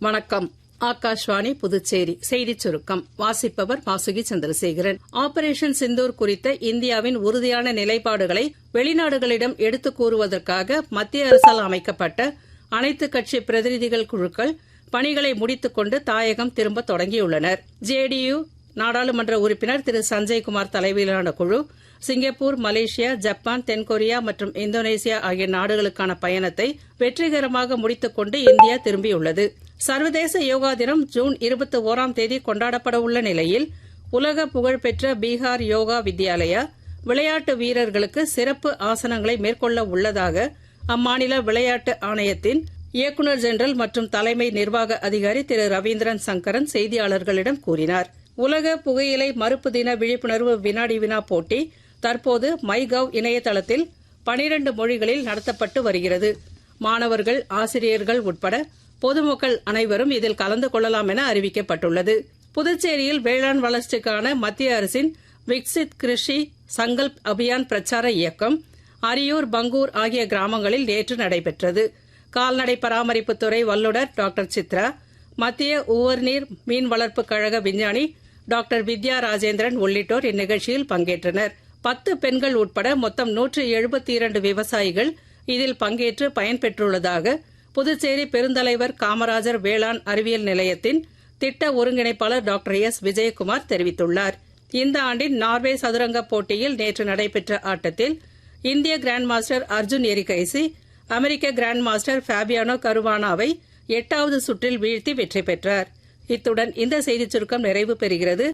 வணக்கம். ஆகாஷ்வாணி புதுச்சேரி செய்திச் சுருக்கம் வாசிப்பவர் வாசுகி சந்திரசேகரன். ஆபரேஷன் சிந்தூர் குறித்த இந்தியாவின் உறுதியான நிலைப்பாடுகளை வெளிநாடுகளிடம் எடுத்துக் கூறுவதற்காக மத்திய அரசால் அமைக்கப்பட்ட அனைத்துக் கட்சி பிரதிநிதிகள் குழுக்கள் பணிகளை முடித்துக் கொண்டு தாயகம் திரும்ப தொடங்கியுள்ளனர். ஜேடியு நாடாளுமன்ற உறுப்பினர் திரு சஞ்சய்குமார் தலைமையிலான குழு சிங்கப்பூர், மலேசியா, ஜப்பான், தென்கொரியா மற்றும் இந்தோனேசியா ஆகிய நாடுகளுக்கான பயணத்தை வெற்றிகரமாக முடித்துக் கொண்டு இந்தியா திரும்பியுள்ளது. சர்வதேச யோகா தினம் ஜூன் 21ஆம் தேதி கொண்டாடப்பட உள்ள நிலையில் உலக புகழ்பெற்ற பீகார் யோகா வித்யாலயா விளையாட்டு வீரர்களுக்கு சிறப்பு ஆசனங்களை மேற்கொள்ள உள்ளதாக அம்மாநில விளையாட்டு ஆணையத்தின் இயக்குநர் ஜெனரல் மற்றும் தலைமை நிர்வாக அதிகாரி திரு ரவீந்திரன் சங்கரன் செய்தியாளர்களிடம் கூறினார். உலக புகையிலை மறுப்பு தின விழிப்புணர்வு வினாடி வினா போட்டி தற்போது மைகவ் இணையதளத்தில் 12 மொழிகளில் நடத்தப்பட்டு வருகிறது. மாணவர்கள், ஆசிரியர்கள் உட்பட பொதுமக்கள் அனைவரும் இதில் கலந்து கொள்ளலாம் என அறிவிக்கப்பட்டுள்ளது. புதுச்சேரியில் வேளாண் வளர்ச்சிக்கான மத்திய அரசின் விக்சித் கிருஷி சங்கல்ப் அபியான் பிரச்சார இயக்கம் அரியூர், பங்கூர் ஆகிய கிராமங்களில் நேற்று நடைபெற்றது. கால்நடை பராமரிப்புத்துறை வல்லுநர் டாக்டர் சித்ரா, மத்திய உவர்நீர் மீன் வளர்ப்பு கழக விஞ்ஞானி டாக்டர் வித்யா ராஜேந்திரன் உள்ளிட்டோர் இந்நிகழ்ச்சியில் பங்கேற்றனர். 10 பெண்கள் உட்பட மொத்தம் 172 விவசாயிகள் இதில் பங்கேற்று பயன்பெற்றுள்ளதாக புதுச்சேரி பெருந்தலைவர் காமராஜர் வேளாண் அறிவியல் நிலையத்தின் திட்ட ஒருங்கிணைப்பாளர் டாக்டர் எஸ். விஜயகுமார் தெரிவித்துள்ளார். இந்த ஆண்டின் நார்வே சதுரங்க போட்டியில் நேற்று நடைபெற்ற ஆட்டத்தில் இந்திய கிராண்ட் மாஸ்டர் அர்ஜுன் எரிகைசி அமெரிக்க கிராண்ட் மாஸ்டர் ஃபேபியானோ கருவானாவை 8வது சுற்றில் வீழ்த்தி வெற்றி பெற்றார். இத்துடன் இந்த செய்திச் சுருக்கம் நிறைவு பெறுகிறது.